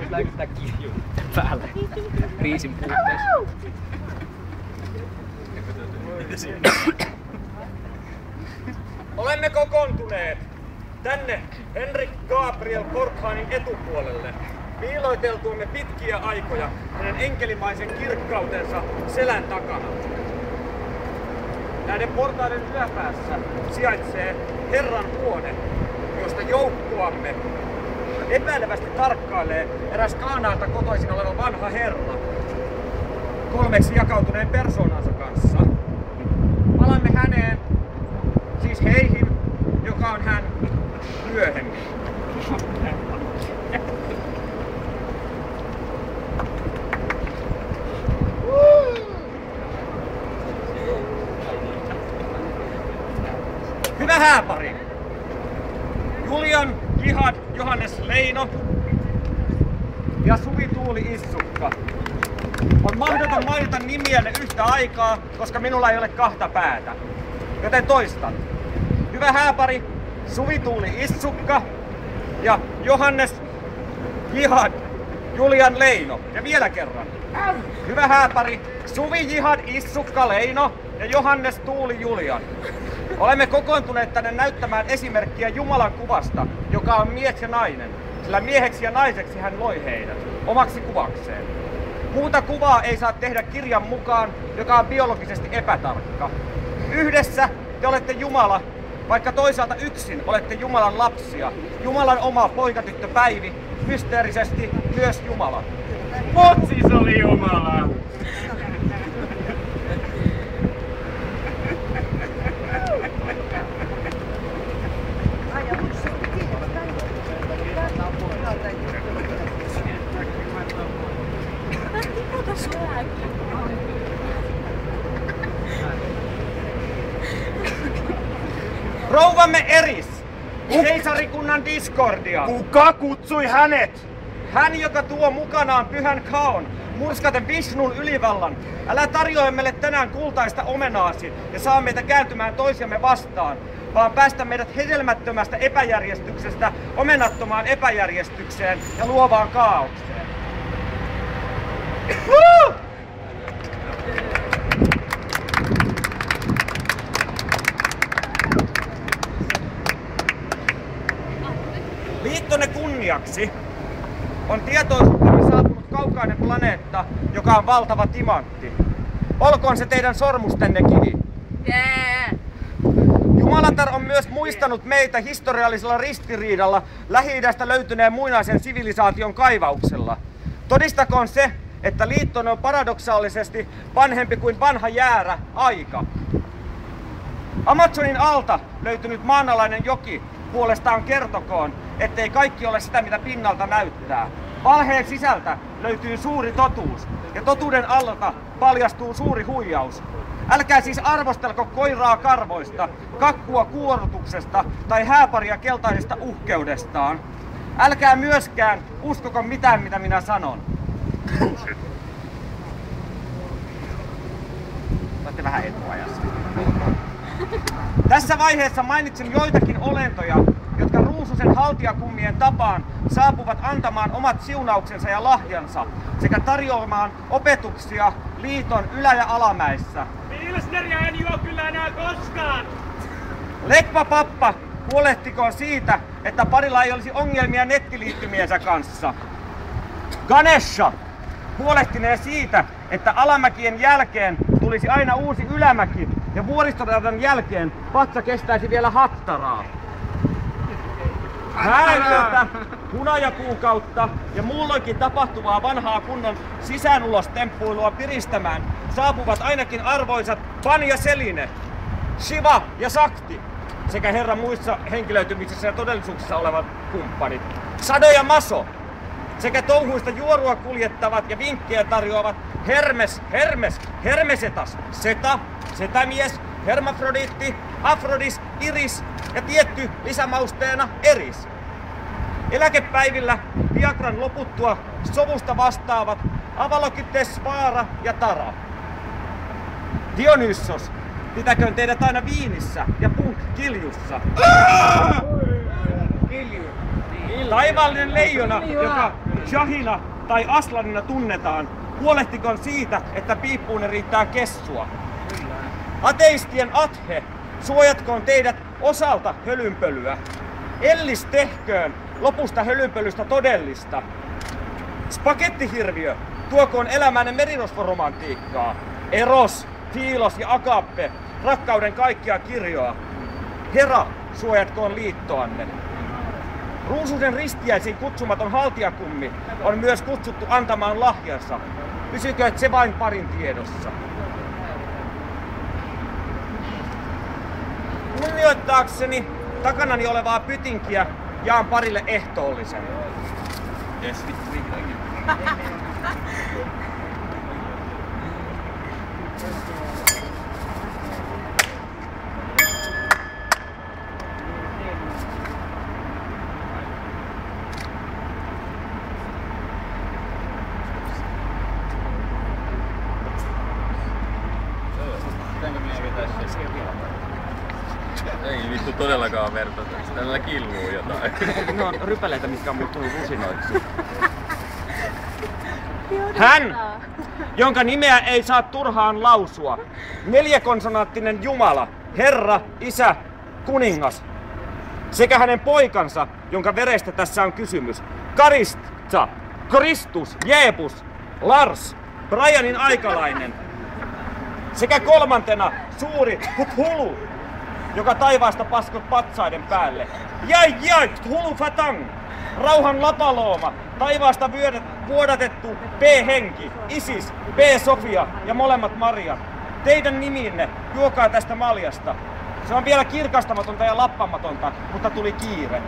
Läikö tää kirju päälle? Riisin puutteessa. Olemme kokoontuneet tänne Henrik Gabriel Korkhanin etupuolelle piiloiteltuimme pitkiä aikoja hänen enkelimaisen kirkkautensa selän takana. Näiden portaiden yläpäässä sijaitsee Herran huone, josta joukkoamme epäilevästi tarkkailee eräs Kaanaalta kotoisin oleva vanha herra kolmeksi jakautuneen persoonansa kanssa. Palaamme häneen, siis heihin, joka on hän myöhemmin. Hyvä hääpari! Julian Jihad Johannes Leino ja Suvi Tuuli Issukka. On mahdoton mainita nimiänne yhtä aikaa, koska minulla ei ole kahta päätä. Joten toistan. Hyvä hääpari Suvi Tuuli Issukka ja Johannes Jihad Julian Leino. Ja vielä kerran. Hyvä hääpari Suvi Jihad Issukka Leino ja Johannes Tuuli Julian. Olemme kokoontuneet tänne näyttämään esimerkkiä Jumalan kuvasta, joka on mies ja nainen, sillä mieheksi ja naiseksi hän loi heidät omaksi kuvakseen. Muuta kuvaa ei saa tehdä kirjan mukaan, joka on biologisesti epätarkka. Yhdessä te olette Jumala, vaikka toisaalta yksin olette Jumalan lapsia. Jumalan oma poikatyttö Päivi, mysteerisesti myös Jumala. Mut siis oli Jumala! Rouvamme Eris, keisarikunnan diskordia. Kuka kutsui hänet? Hän, joka tuo mukanaan pyhän Kaon, murskaten Vishnun ylivallan. Älä tarjoa meille tänään kultaista omenaasi ja saa meitä kääntymään toisiamme vastaan, vaan päästä meidät hedelmättömästä epäjärjestyksestä omenattomaan epäjärjestykseen ja luovaan kaaukseen. Liittonne kunniaksi on tietoisuuttamme saapunut kaukainen planeetta, joka on valtava timantti. Olkoon se teidän sormustenne kivi. Jumalatar on myös muistanut meitä historiallisella ristiriidalla Lähi-idästä löytyneen muinaisen sivilisaation kaivauksella. Todistakoon se, että liittonne on paradoksaalisesti vanhempi kuin vanha jäärä aika. Amazonin alta löytynyt maanalainen joki puolestaan kertokoon, ettei kaikki ole sitä, mitä pinnalta näyttää. Valheen sisältä löytyy suuri totuus, ja totuuden alta paljastuu suuri huijaus. Älkää siis arvostelko koiraa karvoista, kakkua kuorutuksesta tai hääparia keltaisesta uhkeudestaan. Älkää myöskään uskoko mitään, mitä minä sanon. Olette vähän etuajassa. Tässä vaiheessa mainitsen joitakin olentoja, jotka Ruususen haltijakummien tapaan saapuvat antamaan omat siunauksensa ja lahjansa sekä tarjoamaan opetuksia liiton ylä- ja alamäissä. Pilsneriä en juo kyllä enää koskaan! Lekpa pappa huolehtikoon siitä, että parilla ei olisi ongelmia nettiliittymiensä kanssa. Ganesha huolehtinee siitä, että alamäkien jälkeen tulisi aina uusi ylämäki ja vuoristoradan jälkeen vatsa kestäisi vielä hattaraa. Häiriötä, hunajakuukautta ja muulloinkin tapahtuvaa vanhaa kunnon sisäänulos-temppuilua piristämään saapuvat ainakin arvoisat Pan ja Seline, Shiva ja Sakti sekä Herran muissa henkilöitymisissä ja todellisuuksissa olevat kumppanit, Sado ja Maso sekä touhuista juorua kuljettavat ja vinkkejä tarjoavat Hermesetas, Seta, Setämies, Hermafrodiitti, Afrodis, Iris ja tietty lisämausteena Eris. Eläkepäivillä Viagran loputtua sovusta vastaavat Avalokytes, Vaara ja Tara. Dionysos, pitäköön teidät aina viinissä ja punk-kiljussa. Taivaallinen leijona, joka Shahina tai Aslanina tunnetaan, huolehtikoon siitä, että piippuunne riittää kessua. Ateistien Athe, suojatkoon teidät osalta hölynpölyä. Ellis tehköön lopusta hölynpölystä todellista. Spagettihirviö, tuokoon elämänne merirosvoromantiikkaa. Eros, Fiilos ja Agape, rakkauden kaikkia kirjoa. Hera, suojatkoon liittoanne. Ruusuuden ristiäisiin kutsumaton haltiakummi on myös kutsuttu antamaan lahjansa. Pysykööt se vain parin tiedossa. Kunnioittaakseni takanani olevaa pytinkiä jaan parille ehtoollisen. Yes, vihdoinkin. Ei vittu todellakaan verta. Tällä killuu jotain. Ne on rypäleitä, mitkä on muuttunut rusinoiksi. Hän, jonka nimeä ei saa turhaan lausua. 4-konsonanttinen Jumala, Herra, Isä, Kuningas. Sekä hänen poikansa, jonka verestä tässä on kysymys. Karista, Kristus, Jeebus, Lars, Brianin aikalainen. Sekä kolmantena suuri Hulu, joka taivaasta paskot patsaiden päälle. Jäi, Hulu Fatang, rauhan lapalooma, taivaasta vuodatettu P-henki, Isis, P-Sofia ja molemmat Mariat. Teidän niminne, juokaa tästä maljasta. Se on vielä kirkastamatonta ja lappamatonta, mutta tuli kiire.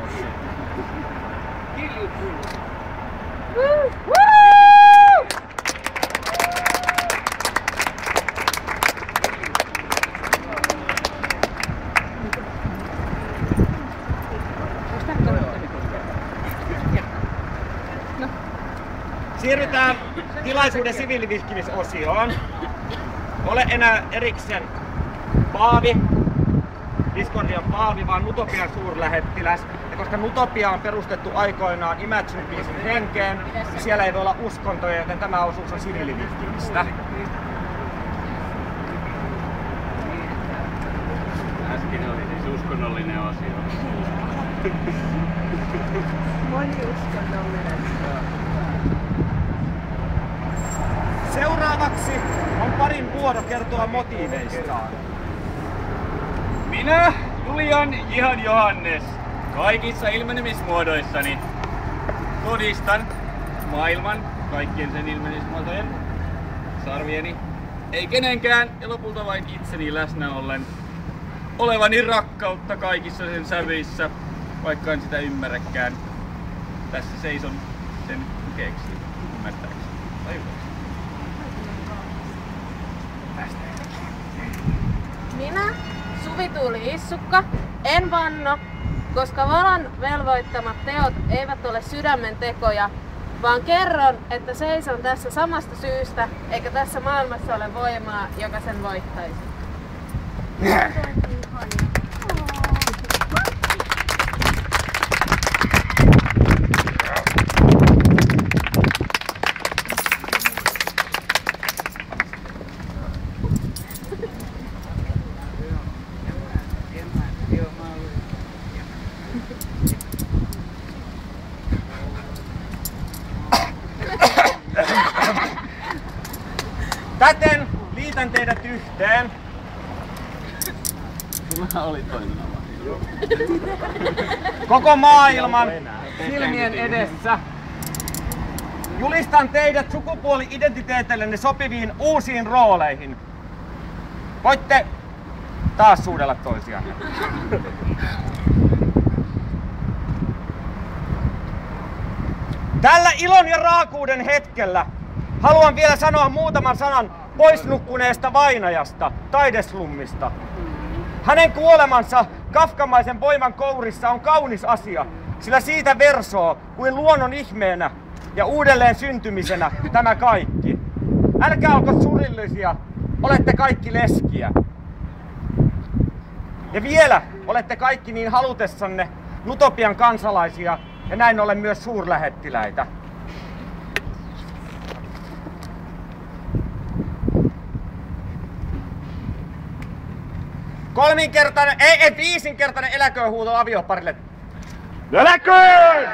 Siirrytään tilaisuuden siviilivihkimisosioon. Ole enää erikseen paavi, Discordian paavi, vaan Nutopian suurlähettiläs. Ja koska Nutopia on perustettu aikoinaan Imagine Peacen henkeen, niin siellä ei voi olla uskontoja, joten tämä osuus on siviilivihkimistä. Äsken oli siis uskonnollinen osio. Moniuskonnollinen. Seuraavaksi on parin vuoro kertoa motiiveistaan. Minä, Julian Jihan Johannes, kaikissa ilmenemismuodoissani todistan maailman kaikkien sen ilmenemismuotojen sarvieni, ei kenenkään ja lopulta vain itseni läsnä ollen olevani rakkautta kaikissa sen sävyissä, vaikka en sitä ymmärräkään. Tässä seison sen tukeeksi, ymmärtääkseni. Minä, Suvituuli Issukka, en vanno, koska vallan velvoittamat teot eivät ole sydämen tekoja, vaan kerron, että seison tässä samasta syystä, eikä tässä maailmassa ole voimaa, joka sen voittaisi. Täten liitän teidät yhteen. Sulla oli toinen avain. Koko maailman silmien edessä. Julistan teidät sukupuoli-identiteeteillenne sopiviin uusiin rooleihin. Voitte taas suudella toisianne. Tällä ilon ja raakuuden hetkellä haluan vielä sanoa muutaman sanan poisnukkuneesta vainajasta, taideslummista. Hänen kuolemansa kafkamaisen voiman kourissa on kaunis asia, sillä siitä versoo kuin luonnon ihmeenä ja uudelleen syntymisenä tämä kaikki. Älkää olko surillisia, olette kaikki leskiä. Ja vielä olette kaikki niin halutessanne Nutopian kansalaisia ja näin ollen myös suurlähettiläitä. Viisinkertainen eläköön huuto avioparille. Eläköön!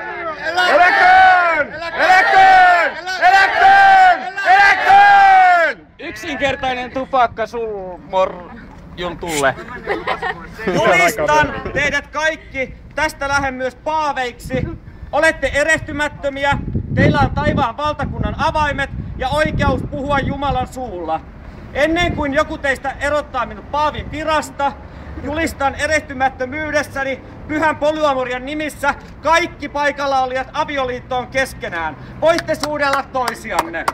Eläköön! Eläköön! Eläköön! Eläköön! Yksinkertainen tupakka sulmorjun tulle. Julistan teidät kaikki tästä lähden myös paaveiksi. Olette erehtymättömiä, teillä on taivaan valtakunnan avaimet ja oikeus puhua Jumalan suulla. Ennen kuin joku teistä erottaa minut paavin virasta, julistan erehtymättömyydessäni pyhän polyamorian nimissä kaikki paikalla olijat avioliittoon keskenään. Voitte suudella toisianne.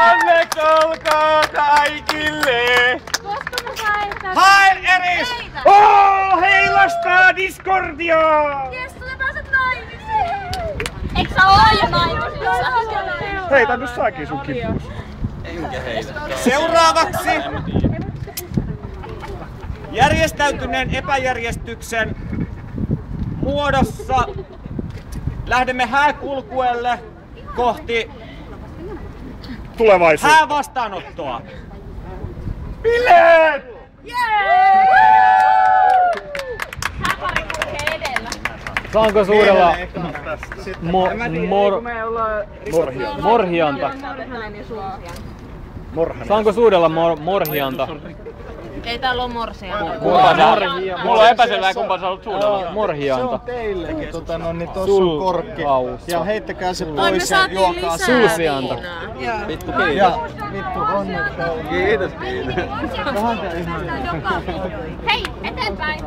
Onneksi olkoon kaikille! Koska me sain Hail Eris! Oh, heilastaa discordiaa! Jes, sä pääset naimisiin! Eikö sä oo jo naimisissa? Heitä nyt saakin sun kippuus. Enkä heitä. Seuraavaksi järjestäytyneen epäjärjestyksen muodossa lähdemme hääkulkuelle kohti Tulevaisuus. häävastaanottoa. Bileet! Häpari kulkee edellä. Saanko suudella morhianta? Saanko suudella morhianta? Ei täällä oo morsia. Mulla on epäselvää, kumpaan sä haluat suudella. Morhianta. Teille, niin tossa on korkki. Ja heittäkää se Ai me pois ja saatiin juokaa lisää Sulsianta. viinaa. Vittu Ja vittu onnetta. Kiitos. Hei, eteenpäin!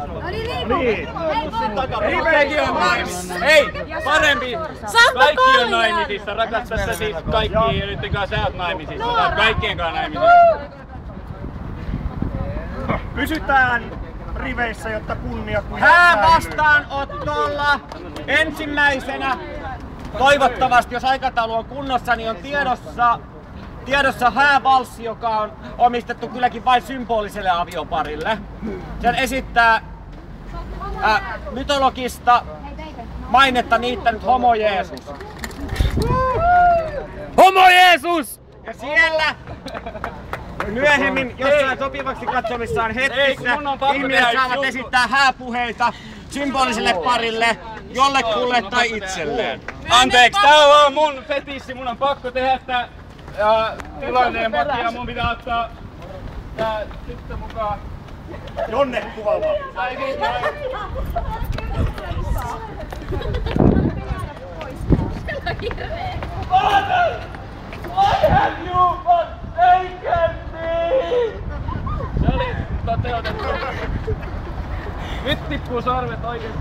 Niin. Rivekin on naimisissa. Hei, parempi. Kaikki on naimisissa. Rakastas sä siis kaikki ja nyt sä oot naimisissa. Sä oot kaikkien kanssa naimisissa. Pysytään riveissä, jotta kunnia Häävastaanottolla ensimmäisenä, toivottavasti jos aikataulu on kunnossa, niin on tiedossa häävalssi, joka on omistettu kylläkin vain symboliselle avioparille. Sen esittää mytologista mainetta niittänyt Homo Jeesus. Homo Jeesus! Ja siellä myöhemmin jossain sopivaksi katsomissaan hetkissä mun on pakko ihmiset tehdä saavat juttu. esittää hääpuheita symboliselle parille, jollekulle tai itselleen. Anteeksi, tää on mun fetissi. Mun on pakko tehdä tää tilanteen takia. Mun pitää ottaa tää tyttö mukaan. Jonne kuvaamaan. What have you forsaken me? Se oli toteutettu. Nyt tippuu sormet oikeesti.